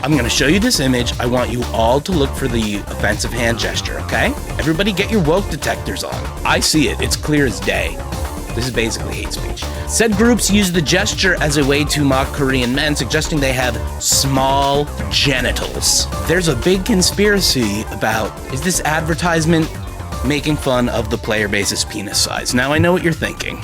I'm going to show you this image. I want you all to look for the offensive hand gesture, okay? Everybody get your woke detectors on. I see it. It's clear as day. This is basically hate speech. Said groups use the gesture as a way to mock Korean men, suggesting they have small genitals. There's a big conspiracy about, is this advertisement making fun of the player base's penis size? Now, I know what you're thinking.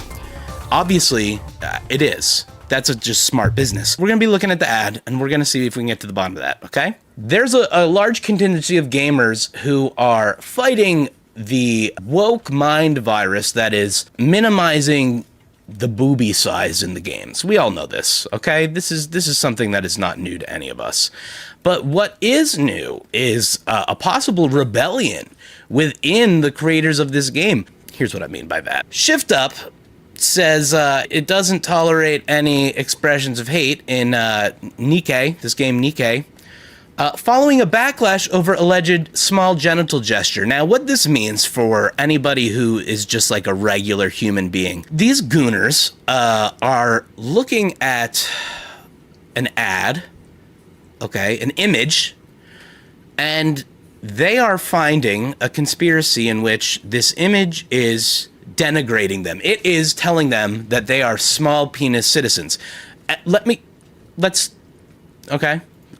Obviously, it is. That's just smart business. We're going to be looking at the ad, and we're going to see if we can get to the bottom of that, okay? There's a large contingency of gamers who are fighting the woke mind virus that is minimizing the boobie size in the games. We all know this, okay? This is something that is not new to any of us. But what is new is a possible rebellion within the creators of this game. Here's what I mean by that. Shift Up says it doesn't tolerate any expressions of hate in Nikke, this game Nikke, following a backlash over alleged small genital gesture. Now, what this means for anybody who is just like a regular human being, these gooners are looking at an ad, okay, an image, and they are finding a conspiracy in which this image is denigrating them. It is telling them that they are small penis citizens. Okay.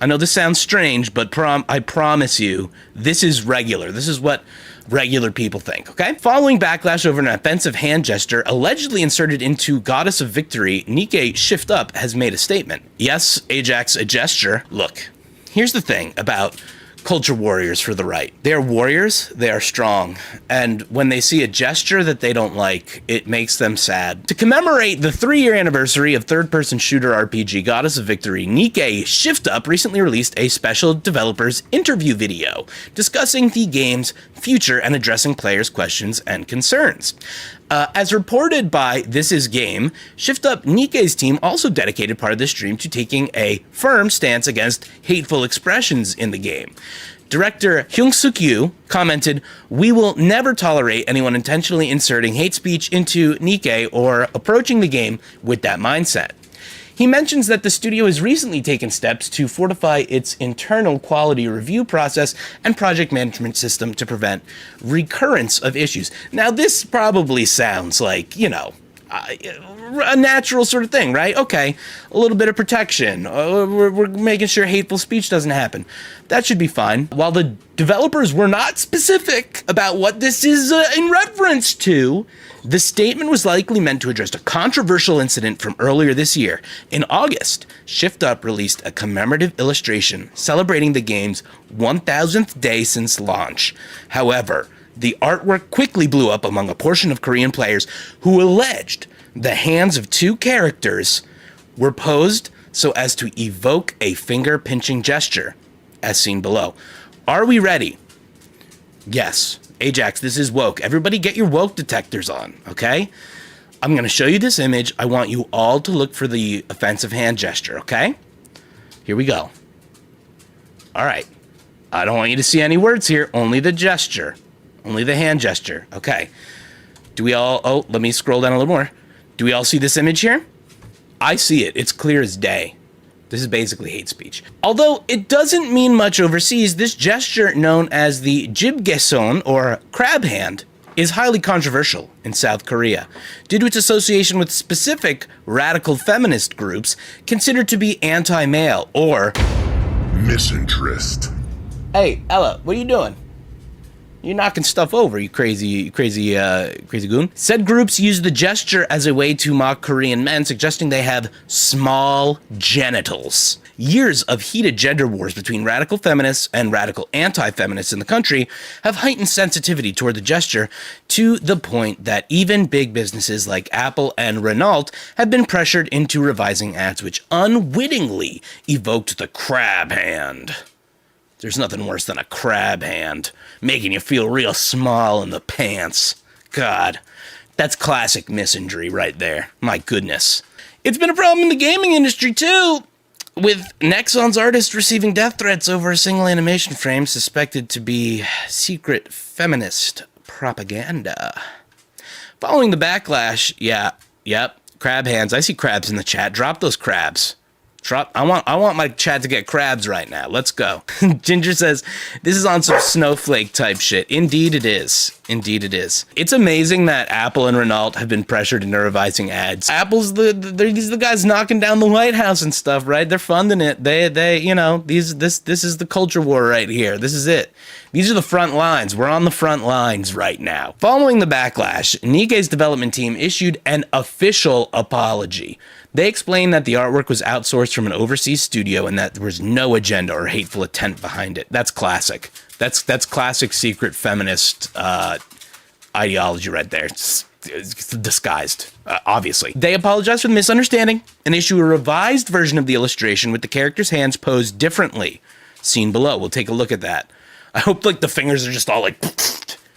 I know this sounds strange, but I promise you, this is regular. This is what regular people think, okay? Following backlash over an offensive hand gesture allegedly inserted into Goddess of Victory, Nikke Shift Up has made a statement. Yes, Ajax, a gesture. Look, here's the thing about culture warriors for the right. They are warriors, they are strong, and when they see a gesture that they don't like, it makes them sad. To commemorate the 3-year anniversary of third-person shooter RPG Goddess of Victory, Nikke Shift Up recently released a special developers interview video discussing the game's future and addressing players' questions and concerns. As reported by This Is Game, Shift Up Nikke's team also dedicated part of the stream to taking a firm stance against hateful expressions in the game. Director Hyung-Suk-yu commented, "We will never tolerate anyone intentionally inserting hate speech into Nikke or approaching the game with that mindset." He mentions that the studio has recently taken steps to fortify its internal quality review process and project management system to prevent recurrence of issues. Now, this probably sounds like, you know, a natural sort of thing, right? Okay, a little bit of protection. We're making sure hateful speech doesn't happen. That should be fine. While the developers were not specific about what this is in reference to, the statement was likely meant to address a controversial incident from earlier this year. In August, Shift Up released a commemorative illustration celebrating the game's 1000th day since launch. However, the artwork quickly blew up among a portion of Korean players who alleged the hands of 2 characters were posed so as to evoke a finger-pinching gesture, as seen below. Are we ready? Yes. Ajax, this is woke. Everybody get your woke detectors on, okay? I'm going to show you this image. I want you all to look for the offensive hand gesture, okay? Here we go. All right. I don't want you to see any words here, only the gesture. Only the hand gesture. Okay. Do we all... Oh, let me scroll down a little more. Do we all see this image here? I see it. It's clear as day. This is basically hate speech. Although it doesn't mean much overseas, this gesture known as the jibgeson, or crab hand, is highly controversial in South Korea due to its association with specific radical feminist groups considered to be anti-male or MISANDRIST. Hey, Ella, what are you doing? You're knocking stuff over, you crazy goon. Said groups use the gesture as a way to mock Korean men, suggesting they have small genitals. Years of heated gender wars between radical feminists and radical anti-feminists in the country have heightened sensitivity toward the gesture to the point that even big businesses like Apple and Renault have been pressured into revising ads which unwittingly evoked the crab hand. There's nothing worse than a crab hand, making you feel real small in the pants. God, that's classic misandry right there. My goodness. It's been a problem in the gaming industry too, with Nexon's artist receiving death threats over a single animation frame suspected to be secret feminist propaganda. Following the backlash, yep, crab hands. I see crabs in the chat. Drop those crabs. I want my chat to get crabs right now. Let's go. Ginger says, this is on some snowflake type shit. Indeed it is. Indeed it is. It's amazing that Apple and Renault have been pressured into revising ads. Apple's these are the guys knocking down the White House and stuff, right? They're funding it. They you know, this is the culture war right here. This is it. These are the front lines. We're on the front lines right now. Following the backlash, Nikkei's development team issued an official apology. They explained that the artwork was outsourced from an overseas studio and that there was no agenda or hateful intent behind it. That's classic. That's classic secret feminist ideology right there. It's disguised, obviously. They apologize for the misunderstanding and issue a revised version of the illustration with the character's hands posed differently. Seen below. We'll take a look at that. I hope like the fingers are just all like...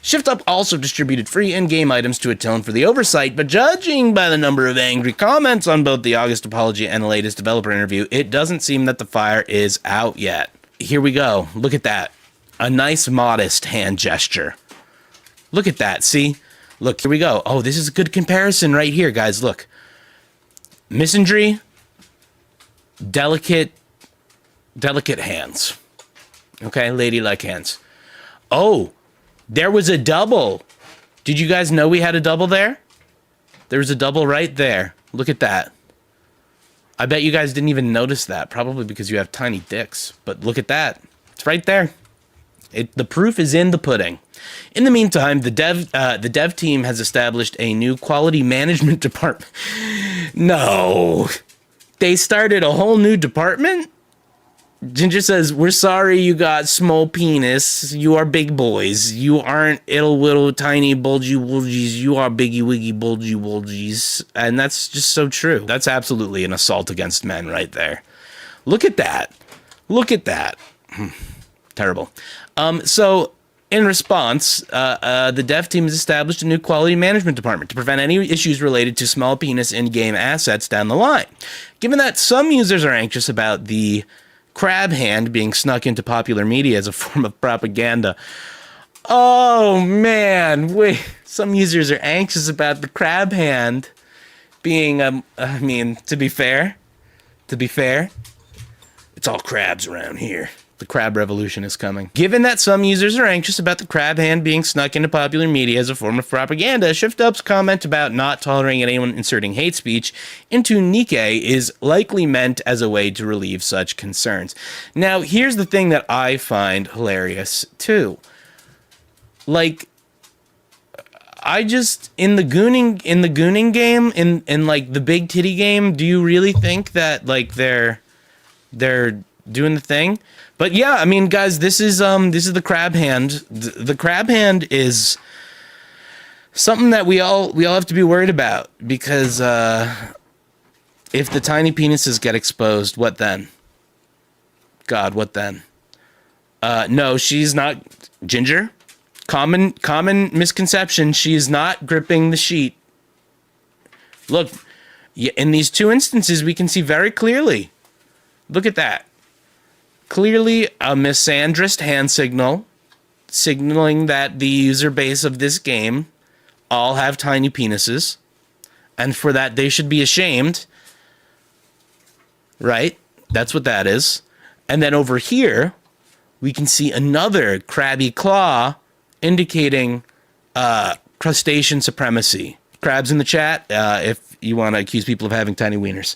Shift Up also distributed free in-game items to atone for the oversight, but judging by the number of angry comments on both the August apology and the latest developer interview, it doesn't seem that the fire is out yet. Here we go. Look at that. A nice, modest hand gesture. Look at that. See? Look, here we go. Oh, this is a good comparison right here, guys. Look. Misandry, delicate hands. Okay, ladylike hands. Oh, there was a double. Did you guys know we had a double there? There was a double right there. Look at that. I bet you guys didn't even notice that. Probably because you have tiny dicks. But look at that. It's right there. The proof is in the pudding. In the meantime, the dev team has established a new quality management department. No. They started a whole new department? Ginger says, we're sorry you got small penis. You are big boys. You aren't ittle whittle tiny bulgy bulgies. You are biggy wiggy bulgy bulgies. And that's just so true. That's absolutely an assault against men right there. Look at that. Look at that. Terrible. So in response, the dev team has established a new quality management department to prevent any issues related to small penis in-game assets down the line. Given that some users are anxious about the crab hand being snuck into popular media as a form of propaganda. Oh man, wait. Some users are anxious about the crab hand being, I mean, to be fair, it's all crabs around here. The crab revolution is coming. Given that some users are anxious about the crab hand being snuck into popular media as a form of propaganda, Shift Up's comment about not tolerating anyone inserting hate speech into Nikkei is likely meant as a way to relieve such concerns. Now, here's the thing that I find hilarious, too. Like, I just, in the gooning game, in like the big titty game, do you really think that, like, they're doing the thing? But yeah, I mean, guys, this is the crab hand. The crab hand is something that we all have to be worried about because if the tiny penises get exposed, what then? God, what then? No, she's not. Ginger, common misconception. She is not gripping the sheet. Look, in these two instances, we can see very clearly. Look at that. Clearly a misandrist hand signal, signaling that the user base of this game all have tiny penises, and for that they should be ashamed, right? That's what that is. And then over here, we can see another crabby claw indicating crustacean supremacy. Crabs in the chat if you want to accuse people of having tiny wieners.